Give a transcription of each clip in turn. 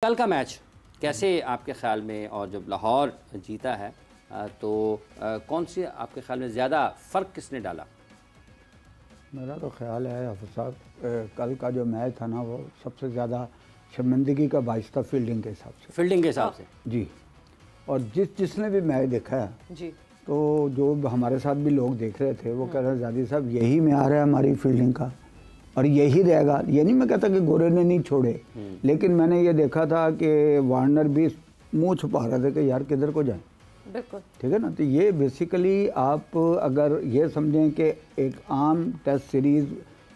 कल का मैच कैसे आपके ख्याल में, और जब लाहौर जीता है तो कौन सी आपके ख्याल में ज़्यादा फ़र्क किसने डाला? मेरा तो ख्याल है हाफिज़ साहब, कल का जो मैच था ना वो सबसे ज़्यादा शर्मिंदगी का बाइस था फील्डिंग के हिसाब से। फील्डिंग के हिसाब से जी। और जिसने भी मैच देखा है जी, तो जो हमारे साथ भी लोग देख रहे थे वो कह रहे ज़ादी साहब यही में आ रहा है हमारी फील्डिंग का और यही रहेगा। ये नहीं मैं कहता कि गोरे ने नहीं छोड़े, लेकिन मैंने ये देखा था कि वार्नर भी मुंह छुपा रहे थे कि यार किधर को जाएं। बिल्कुल ठीक है ना। तो ये बेसिकली आप अगर ये समझें कि एक आम टेस्ट सीरीज़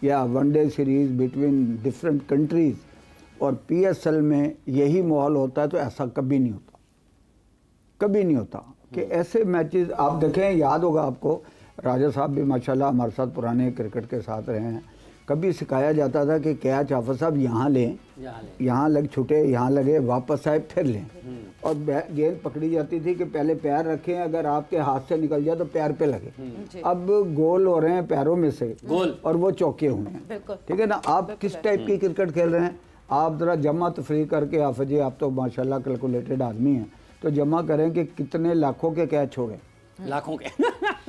या one day series between different countries और पीएसएल में यही माहौल होता है तो ऐसा कभी नहीं होता, कभी नहीं होता कि ऐसे मैचेस आप देखें। याद होगा आपको, राजा साहब भी माशाल्लाह हमारे साथ पुराने क्रिकेट के साथ रहे हैं। कभी सिखाया जाता था कि कैच हाफिज़ साहब यहाँ लें, यहाँ लग छुटे, यहाँ लगे, वापस आए फिर लें। और गेंद पकड़ी जाती थी कि पहले पैर रखें, अगर आपके हाथ से निकल जाए तो पैर पे लगे। अब गोल हो रहे हैं पैरों में से गोल और वो चौके हुए हैं। ठीक है ना। आप किस टाइप की क्रिकेट खेल रहे हैं, आप ज़रा जमा तफरी करके, हाफिज़ जी आप तो माशाल्लाह कैलकुलेटेड आदमी हैं, तो जमा करें कि कितने लाखों के कैच छोड़े। लाखों के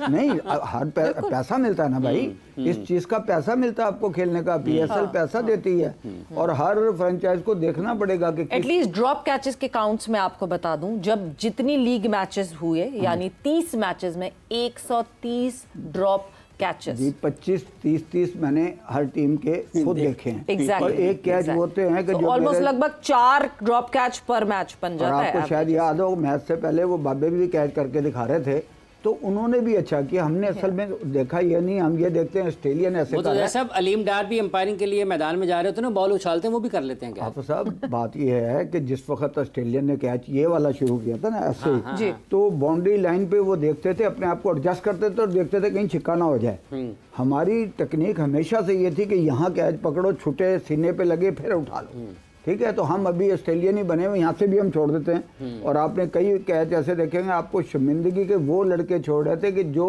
नहीं, हर पैसा मिलता है ना भाई, इस चीज़ का पैसा मिलता है आपको खेलने का। पीएसएल पैसा देती है और हर फ्रेंचाइज को देखना पड़ेगा कि एटलीस्ट ड्रॉप कैचेस के काउंट्स में आपको बता दूं, जब जितनी लीग मैचेस हुए यानी 30 मैचेस में 130 ड्रॉप कैचेस जी, 25-30 मैंने हर टीम के खुद देखे हैं। Exactly, और एक कैच होते हैं कि जो ऑलमोस्ट लगभग 4 ड्रॉप कैच पर मैच बन जाता है। आपको शायद याद हो, मैच से पहले वो बाबे भी कैच करके दिखा रहे थे, तो उन्होंने भी अच्छा किया। हमने असल में देखा ये नहीं, हम ये देखते हैं ऑस्ट्रेलियन ऐसे तो जैसे अब अलीम डार भी अंपायरिंग के लिए मैदान में जा रहे होते हैं ना, बॉल उछालते हैं, वो भी कर लेते हैं क्या? आप साहब बात ये है कि जिस वक्त ऑस्ट्रेलियन ने कैच ये वाला शुरू किया था ना ऐसे जी, तो बाउंड्री लाइन पे वो देखते थे, अपने आप को एडजस्ट करते थे और देखते थे कहीं छिक्का ना हो जाए। हमारी टेक्निक हमेशा से ये थी कि यहाँ कैच पकड़ो, छुटे, सीने पे लगे, फिर उठा लो। ठीक है। तो हम अभी ऑस्ट्रेलियन ही बने हुए, यहाँ से भी हम छोड़ देते हैं। और आपने कई कैच ऐसे देखेंगे, आपको शर्मिंदगी के वो लड़के छोड़ रहे थे कि जो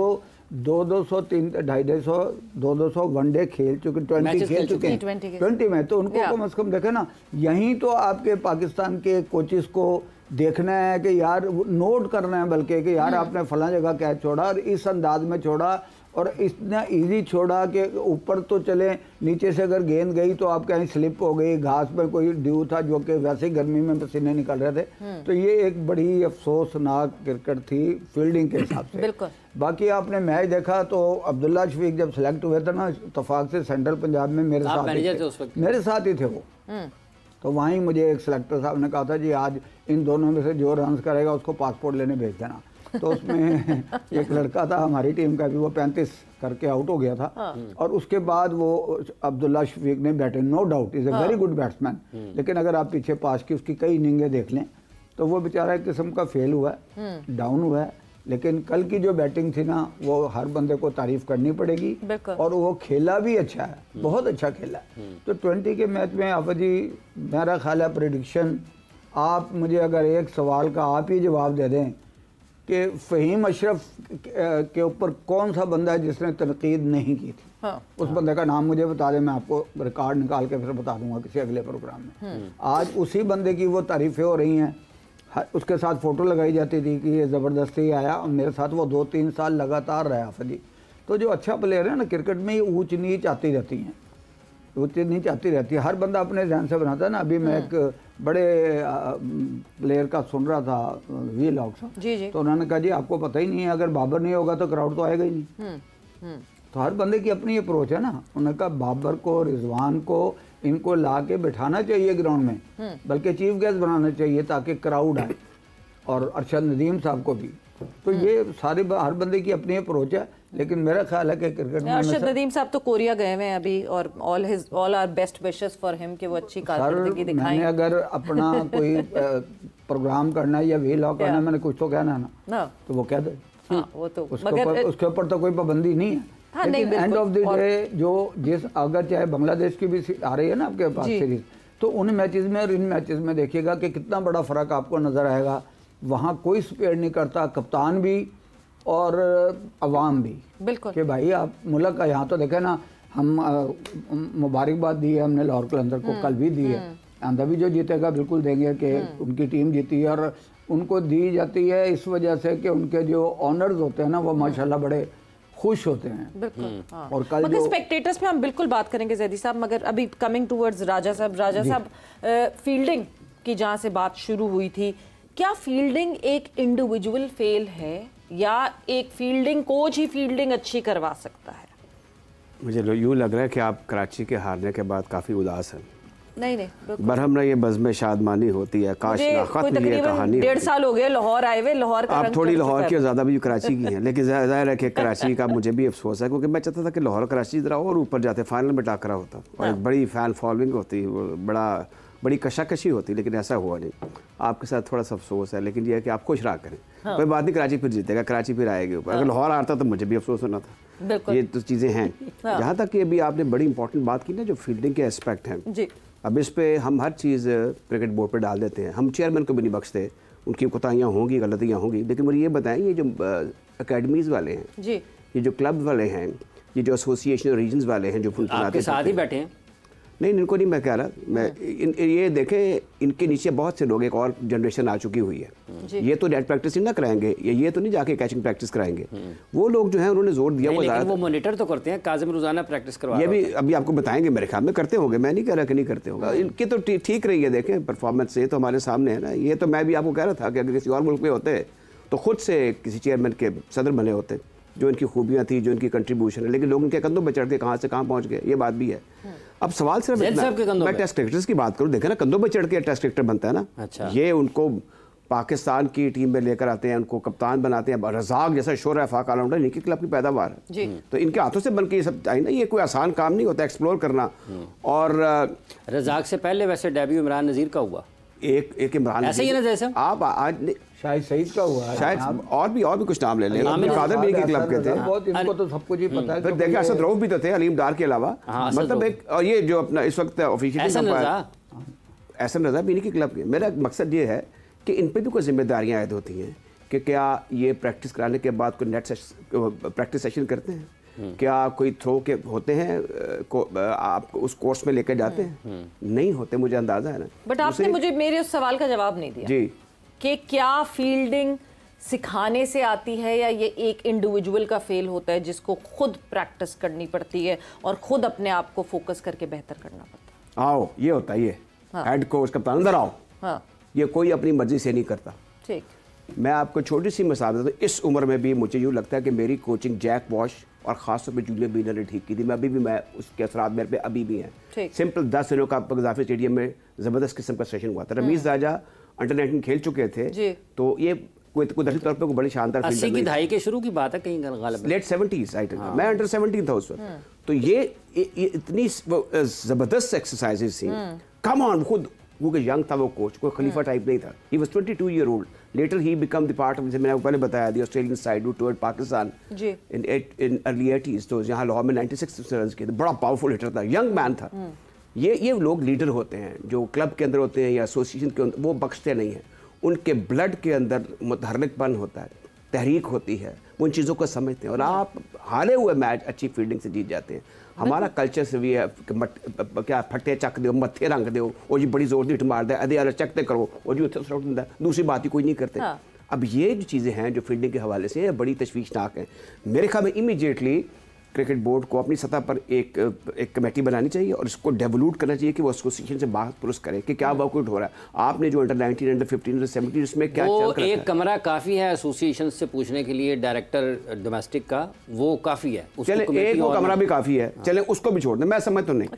200, 250, 200 वनडे खेल चुके, 20 खेल चुके हैं 20 में, तो उनको कम से कम देखे ना। यहीं तो आपके पाकिस्तान के कोचेस को देखना है कि यार नोट करना है, बल्कि कि यार आपने फला जगह कैच छोड़ा और इस अंदाज में छोड़ा और इतना इजी छोड़ा कि ऊपर तो चले, नीचे से अगर गेंद गई तो आप कहीं स्लिप हो गई, घास पर कोई ड्यू था जो कि वैसे ही गर्मी में पसीने निकल रहे थे। तो ये एक बड़ी अफसोसनाक क्रिकेट थी फील्डिंग के हिसाब से। बिल्कुल। बाकी आपने मैच देखा तो अब्दुल्ला शफीक जब सेलेक्ट हुए थे ना इत्तेफाक से सेंट्रल पंजाब में, मेरे साथ ही थे वो। तो वहीं मुझे एक सेलेक्टर साहब ने कहा था जी आज इन दोनों में से जो रन करेगा उसको पासपोर्ट लेने भेज देना। तो उसमें एक लड़का था हमारी टीम का भी, वो 35 करके आउट हो गया था। और उसके बाद वो अब्दुल्ला शफीक ने बैटे, no doubt is a very good batsman, लेकिन अगर आप पीछे पास की उसकी कई इनिंगें देख लें तो वो बेचारा एक किस्म का फेल हुआ है, डाउन हुआ है। लेकिन कल की जो बैटिंग थी ना वो हर बंदे को तारीफ करनी पड़ेगी और वो खेला भी अच्छा है, बहुत अच्छा खेला है। तो 20 के मैच में आप जी मेरा ख्याल है प्रेडिक्शन, आप मुझे अगर एक सवाल का आप ही जवाब दे दें कि फ़हीम अशरफ के ऊपर कौन सा बंदा है जिसने तनकीद नहीं की थी, उस बंदे का नाम मुझे बता दें, मैं आपको रिकॉर्ड निकाल के फिर बता दूंगा किसी अगले प्रोग्राम में। आज उसी बंदे की वो तारीफ़ें हो रही हैं, उसके साथ फ़ोटो लगाई जाती थी कि ये ज़बरदस्ती आया और मेरे साथ वो 2-3 साल लगातार रहा हाफिज़। तो जो अच्छा प्लेयर है ना क्रिकेट में, ये ऊँच नीच आती रहती हैं, ऊँच नीच आती रहती है, हर बंदा अपने ध्यान से बनाता है ना। अभी मैं एक बड़े प्लेयर का सुन रहा था, वी लॉग साहब जी, तो उन्होंने कहा जी आपको पता ही नहीं है, अगर बाबर नहीं होगा तो क्राउड तो आएगा ही नहीं। तो हर बंदे की अपनी अप्रोच है ना। उन्होंने कहा बाबर को, रिजवान को, इनको ला के बिठाना चाहिए ग्राउंड में, बल्कि चीफ गेस्ट बनाना चाहिए ताकि क्राउड आए, और अरशद नदीम साहब को भी। तो ये सारे हर बंदे की अपनी अप्रोच है, लेकिन मेरा ख्याल है कि क्रिकेट में अरशद नदीम साहब तो कोरिया गए हुए हैं अभी, और all are best wishes for him कि वो अच्छी कारकर्दगी दिखाएं। मैंने अगर अपना कोई प्रोग्राम करना है या व्लॉग करना है, मैंने कुछ तो कहना है ना, तो वो कह दे। वो तो उसके ऊपर तो कोई पाबंदी नहीं है। लेकिन एंड ऑफ द डे जो जिस अगर चाहे बांग्लादेश की भी आ रही है ना आपके पास सीरीज, तो उन मैचेस में और इन मैचेस में देखिएगा कि कितना बड़ा फ़र्क आपको नज़र आएगा। वहाँ कोई स्पेयर नहीं करता, कप्तान भी और अवाम भी, बिल्कुल कि भाई आप मुल्क का यहाँ तो देखें ना, हम मुबारकबाद दी है हमने लाहौर कलंदर को, कल भी दी है, आंधा भी जो जीतेगा बिल्कुल देंगे कि उनकी टीम जीती है, और उनको दी जाती है इस वजह से कि उनके जो ऑनर्स होते हैं ना वो माशाल्लाह बड़े खुश होते हैं। बिल्कुल। हाँ। और कल मगर स्पेक्टेटर्स पे हम बिल्कुल बात करेंगे जैदी साहब, मगर अभी कमिंग टूवर्ड्स राजा साहब फील्डिंग की जहाँ से बात शुरू हुई थी, क्या फील्डिंग एक इंडिविजुअल फेल है या एक फील्डिंग कोच ही फील्डिंग अच्छी करवा सकता है? मुझे यूँ लग रहा है कि आप कराची के हारने के बाद काफ़ी उदास हैं। नहीं, बरहम ना ये बज़्म शादमानी होती है, काश ना ख़त्म ये कहानी। 1.5 साल हो गए लाहौर आए हुए, लाहौर का आप थोड़ी लाहौर की ज़्यादा भी कराची की हैं, लेकिन ज़ाहिर है कि कराची का मुझे भी अफसोस है, क्योंकि मैं चाहता था कि लाहौर कराची ज़रा और ऊपर जाते, फाइनल में टाकरा होता और एक बड़ी फ़ैन फॉलोइंग होती, बड़ी कशाकशी होती, लेकिन ऐसा हुआ नहीं। आपके साथ थोड़ा सा अफसोस है, लेकिन यह है कि आप खुश रहा करें। कोई बात नहीं, कराची फिर जीतेगा, कराची फिर आएगी ऊपर। अगर लाहौर आता तो मुझे भी अफसोस होना था। ये तो चीज़ें हैं। जहाँ तक कि अभी आपने बड़ी इंपॉर्टेंट बात की ना, जो फील्डिंग के एस्पेक्ट हैं, अब इस पे हम हर चीज़ क्रिकेट बोर्ड पे डाल देते हैं, हम चेयरमैन को भी नहीं बख्शते, उनकी कोताहियाँ होंगी, गलतियाँ होंगी, लेकिन मुझे ये बताएं, ये जो अकेडमीज़ वाले हैं जी, ये जो क्लब वाले हैं, ये जो एसोसिएशन रीजन्स वाले हैं, जो आपके साथ ही बैठे हैं, नहीं इनको नहीं मैं कह रहा, मैं ये देखें, इनके नीचे बहुत से लोग, एक और जनरेशन आ चुकी हुई है, ये तो नेट प्रैक्टिस ना कराएंगे, ये तो नहीं जाके कैचिंग प्रैक्टिस कराएंगे। वो लोग जो हैं उन्होंने जोर दिया, वो मॉनिटर तो करते हैं, काजिम रोजाना प्रैक्टिस करवा, ये भी अभी आपको बताएंगे, मेरे ख्याल में करते होंगे, मैं नहीं कह रहा कि नहीं करते होगा, इनकी तो ठीक रही है, देखें परफॉर्मेंस से तो हमारे सामने है ना। ये तो मैं भी आपको कह रहा था कि अगर किसी और मुल्क में होते तो खुद से किसी चेयरमैन के सदर बने होते, जो इनकी खूबियाँ थी, जो इनकी कंट्रीब्यूशन है, लेकिन लोग इनके कंधों पर चढ़ के कहाँ से कहाँ पहुँच गए, ये बात भी है। अब सवाल सिर्फ मैं टेस्ट क्रिकेटर्स की बात करूँ, देखें ना, कंधों पर चढ़ के टेस्ट क्रिकेटर बनता है ना। अच्छा। ये उनको पाकिस्तान की टीम में लेकर आते हैं, उनको कप्तान बनाते हैं, रज़ाक जैसा शोर है, फाक ऑलराउंडर, इनकी क्लब की पैदावार है, तो इनके हाथों से बन के ये सब चाहिए ना, ये कोई आसान काम नहीं होता एक्सप्लोर करना। और रज़ाक से पहले वैसे डेब्यू इमरान नज़ीर का हुआ, एक इमरान ऐसे ही ना, जैसे आप आज शाहिद सईद का हुआ है, शायद और भी कुछ नाम ले लें, कादर भी क्लब के थे, इनको तो सब कुछ ही पता है। फिर देखिए असद रऊफ भी तो थे अलीम डार के अलावा, मतलब एक, और ये जो अपना इस वक्त ऑफिशियल एहसन रज़ा भी इन्हीं की क्लब के। मेरा मकसद ये है कि इन पर भी कोई जिम्मेदारियाँ आयद होती हैं कि क्या ये प्रैक्टिस कराने के बाद कोई नेट प्रैक्टिस सेशन करते हैं, क्या कोई थ्रो के होते हैं, आप उस कोर्स में लेकर जाते हैं, नहीं होते, मुझे अंदाजा है ना। बट आपने मुझे मेरे उस सवाल का जवाब नहीं दिया जी, कि क्या फील्डिंग सिखाने से आती है या ये एक इंडिविजुअल का फेल होता है जिसको खुद प्रैक्टिस करनी पड़ती है और खुद अपने आप को फोकस करके बेहतर करना पड़ता है? आओ, ये होता है, ये हेड कोच कप्तान अंदर आओ, ये कोई अपनी मर्जी से नहीं करता। ठीक, मैं आपको छोटी सी मिसाल देता हूँ, इस उम्र में भी मुझे यूँ लगता है कि मेरी कोचिंग जैक वॉश और ख़ासतौर पे जूलियन बीनर ने ठीक की थी, मैं उसके असरात मेरे पे अभी भी हैं। सिंपल 10 दिनों का गद्दाफी स्टेडियम में ज़बरदस्त किस्म का सेशन हुआ था, रमीज़ राजा अंडर-19 खेल चुके थे, तो ये कोई कुदरती तौर पे कोई बड़ी शानदार 80 की दहाई के शुरू की बात है, कहीं गालिब लेट 70s राइट, मैं अंडर 17 था उस वक्त, तो ये इतनी ज़बरदस्त एक्सरसाइजेज थी, कम ऑन, खुद वो यंग था वो कोच, कोई खलीफा टाइप नहीं था, he was 22 year old, later he become the part of, जैसे मैंने पहले बताया, the Australian side toward Pakistan in early 80s, तो यहाँ लाहौर में 96 रन किए थे, बड़ा पावरफुल हिटर था, यंग मैन था। ये लोग लीडर होते हैं जो क्लब के अंदर होते हैं या एसोसिएशन के अंदर, वो बख्शते नहीं हैं, उनके ब्लड के अंदर मुतहर्रिकपन होता है, तहरीक होती है, वो उन चीज़ों को समझते हैं, और आप हारे हुए मैच अच्छी फील्डिंग से जीत जाते हैं। हमारा कल्चर से भी है क्या फट्टे चक दो, मत्थे रंग दो, और जी बड़ी जोर दी मार दे, अदे यार चकते करो, और जी उत्थे सरोट दिंदा, दूसरी बात ही कोई नहीं करते। अब ये जो चीज़ें हैं जो फील्डिंग के हवाले से बड़ी तशवीशनाक हैं, मेरे ख्याल में इमीडिएटली क्रिकेट बोर्ड को अपनी सतह पर एक कमेटी बनानी चाहिए और इसको डेवलूट करना चाहिए कि वो एसोसिएशन से बात पुरुष करे कि क्या वर्कआउट हो रहा है। आपने जो अंडर 19, अंडर 15, अंडर 17 इसमें क्या वो एक कमरा काफ़ी है एसोसिएशन से पूछने के लिए, डायरेक्टर डोमेस्टिक का वो काफ़ी है, चले एक वो कमरा भी काफ़ी है, चले उसको भी छोड़ दें, मैं समझ तो नहीं।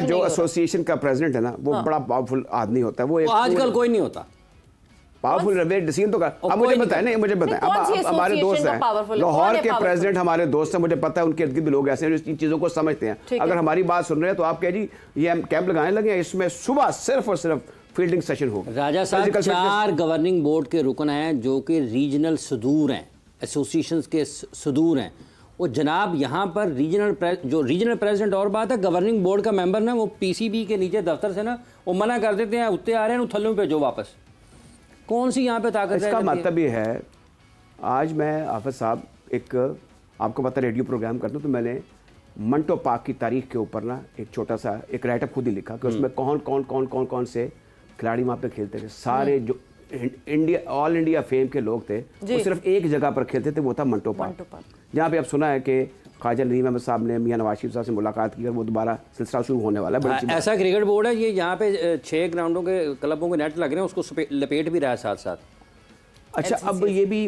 जो एसोसिएशन का प्रेसिडेंट है ना, वो बड़ा पावरफुल आदमी होता है, वो आजकल कोई नहीं होता पावरफुल रवे डिसीजन तो कर। अब मुझे बताएं, नहीं मुझे बताएं, अब हमारे दोस्त हैं लाहौर के प्रेसिडेंट, हमारे दोस्त हैं, मुझे पता है उनके इर्द गिर्द लोग ऐसे हैं जो इन चीज़ों को समझते हैं। अगर हमारी बात सुन रहे हैं तो आप कह जी ये हम कैंप लगाने लगे, इसमें सुबह सिर्फ और सिर्फ फील्डिंग सेशन होगा। राजा साहब 4 गवर्निंग बोर्ड के रुकन हैं जो कि रीजनल सदूर हैं, एसोसिएशंस के सदूर हैं, वो जनाब यहाँ पर रीजनल प्रेसिडेंट और बात है, गवर्निंग बोर्ड का मेंबर ना वो पीसीबी के नीचे दफ्तर से ना वो मना कर देते हैं, उत्ते आ रहे हैं थल्लों पे जो वापस, कौन सी यहाँ पे ताकत है? इसका मतलब ये है, आज मैं हाफिज साहब एक आपको पता रेडियो प्रोग्राम करता हूँ, तो मैंने मंटो पार्क की तारीख के ऊपर ना एक छोटा सा एक राइटअप खुद ही लिखा कि उसमें कौन से खिलाड़ी वहाँ पे खेलते थे। सारे जो इंडिया ऑल इंडिया फेम के लोग थे वो सिर्फ एक जगह पर खेलते थे, वो था मंटो पार्क, जहाँ पे अब सुना है कि ख्वाजा नदीम अहमद साहब ने मियां नवाज शरीफ साहब से मुलाकात की और वो दोबारा सिलसिला शुरू होने वाला है। ऐसा क्रिकेट बोर्ड है ये, यहाँ पे 6 ग्राउंडों के क्लबों के नेट लग रहे हैं, उसको लपेट भी रहा है साथ साथ। अच्छा, अब ये भी